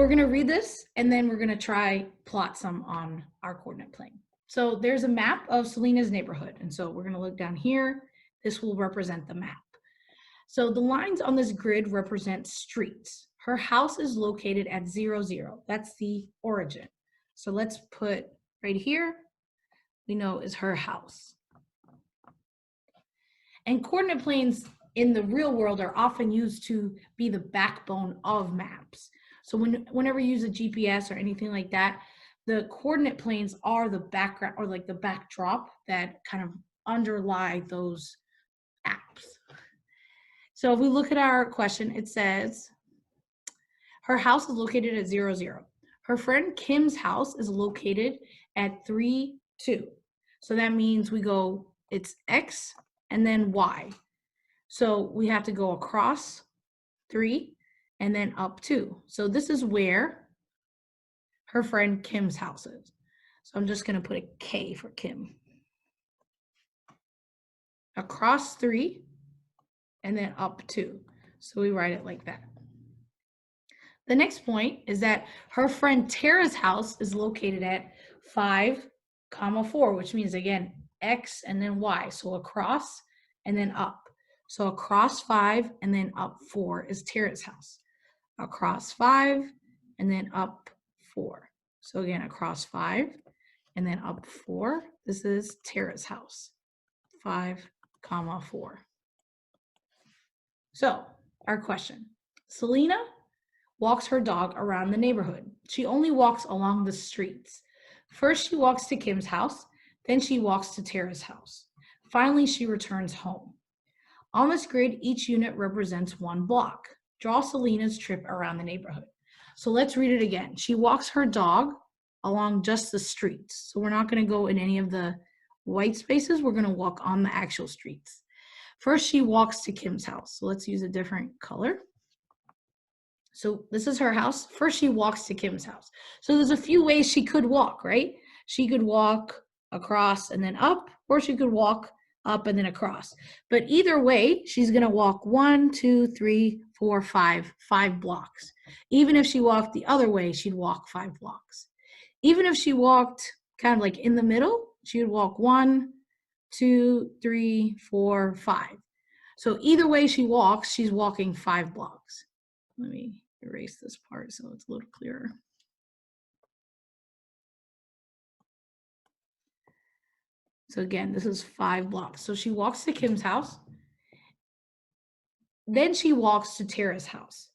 we're going to read this and then we're going to try plot some on our coordinate plane. So there's a map of Selena's neighborhood. And so we're going to look down here. This will represent the map. So the lines on this grid represent streets. Her house is located at 0, 0. That's the origin. So let's put right here, we know is her house. And coordinate planes in the real world are often used to be the backbone of maps. So whenever you use a GPS or anything like that, the coordinate planes are the background or like the backdrop that kind of underlie those apps. So if we look at our question, it says, her house is located at 0, 0. Her friend Kim's house is located at 3, 2. So that means we go, it's X and then Y. So we have to go across 3 and then up 2. So this is where her friend Kim's house is. So I'm just going to put a K for Kim. Across 3 and then up 2. So we write it like that. The next point is that her friend Tara's house is located at 5, 4, which means again, X and then Y. So across and then up. So across 5 and then up 4 is Tara's house. Across 5 and then up 4. So again, across 5 and then up 4. This is Tara's house. 5, 4. So our question, Selena walks her dog around the neighborhood. She only walks along the streets. First, she walks to Kim's house. Then she walks to Tara's house. Finally, she returns home. On this grid, each unit represents one block. Draw Selena's trip around the neighborhood. So let's read it again. She walks her dog along just the streets. So we're not going to go in any of the white spaces. We're going to walk on the actual streets. First, she walks to Kim's house. So let's use a different color. So this is her house. First, she walks to Kim's house. So there's a few ways she could walk, right? She could walk across and then up, or she could walk up and then across. But either way, she's going to walk 1, 2, 3, 4, 5 blocks. Even if she walked the other way, she'd walk 5 blocks. Even if she walked kind of like in the middle, she would walk 1, 2, 3, 4, 5. So either way she walks, she's walking 5 blocks. Let me erase this part so it's a little clearer. So again, this is 5 blocks. So she walks to Kim's house. Then she walks to Tara's house.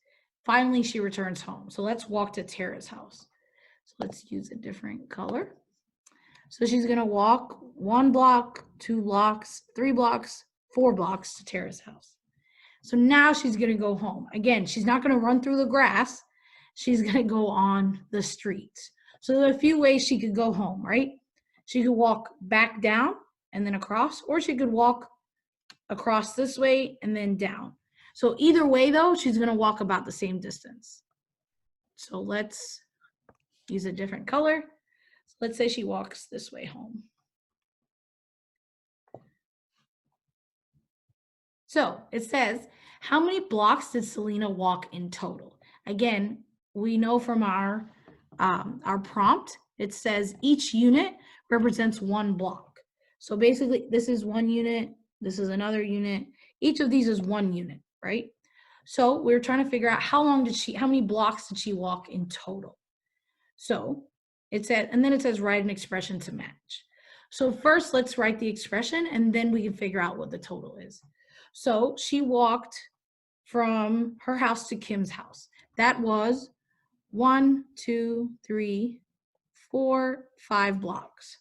Finally, she returns home. So let's walk to Tara's house. So let's use a different color. So she's going to walk 1 block, 2 blocks, 3 blocks, 4 blocks to Tara's house. So now she's going to go home. Again, she's not going to run through the grass. She's going to go on the streets. So there are a few ways she could go home, right? She could walk back down and then across, or she could walk across this way and then down. So either way, though, she's going to walk about the same distance. So let's use a different color. So let's say she walks this way home. So it says, how many blocks did Selena walk in total? Again, we know from our prompt, it says each unit represents 1 block. So basically, this is 1 unit, this is another unit. Each of these is 1 unit, right? So we're trying to figure out how many blocks did she walk in total? So it said, and then it says write an expression to match. So first, let's write the expression, and then we can figure out what the total is. So she walked from her house to Kim's house. That was 1, 2, 3, 4, 5 blocks.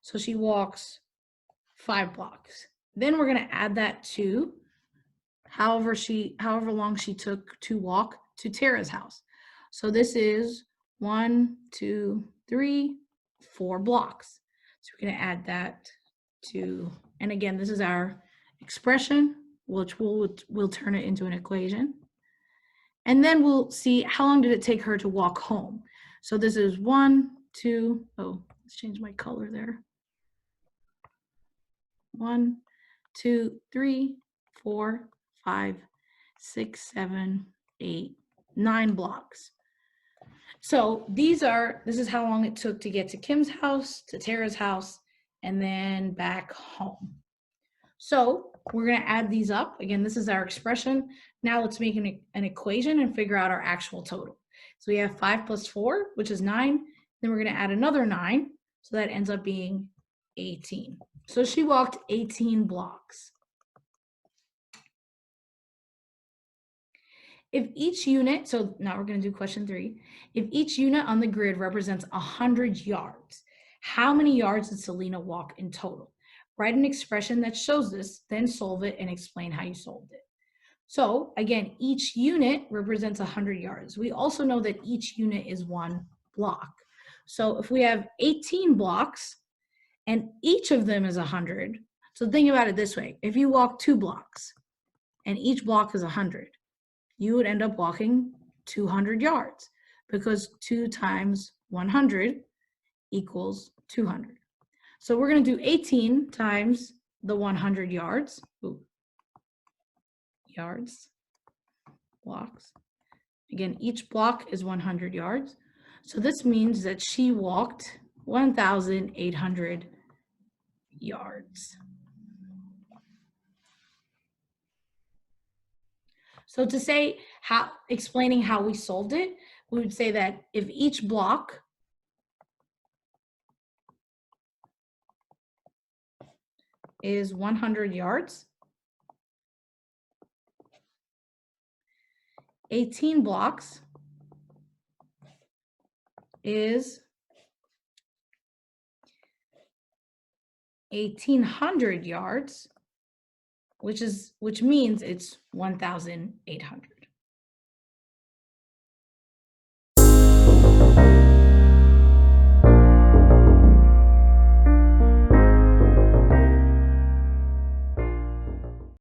So she walks 5 blocks. Then we're going to add that to however long she took to walk to Tara's house. So this is 1, 2, 3, 4 blocks. So we're going to add that to, and again, this is our expression, which we'll turn it into an equation. And then we'll see how long did it take her to walk home. So this is 1, 2, oh, let's change my color there. 1, 2, 3, 4, 5, 6, 7, 8, 9 blocks. So this is how long it took to get to Kim's house, to Tara's house, and then back home. So we're going to add these up. Again, this is our expression. Now let's make an equation and figure out our actual total. So we have 5 plus 4, which is 9. Then we're going to add another 9. So that ends up being 18. So she walked 18 blocks. If each unit, so now we're going to do question 3. If each unit on the grid represents 100 yards, how many yards did Selena walk in total? Write an expression that shows this, then solve it and explain how you solved it. So again, each unit represents 100 yards. We also know that each unit is 1 block. So if we have 18 blocks and each of them is 100, so think about it this way. If you walk 2 blocks and each block is 100, you would end up walking 200 yards because 2 times 100 equals 200. So we're going to do 18 times the 100 yards. Ooh. Yards, blocks. Again, each block is 100 yards. So this means that she walked 1,800 yards. So to say explaining how we solved it, we would say that if each block is 100 yards, 18 blocks is 1,800 yards, which means it's 1,800.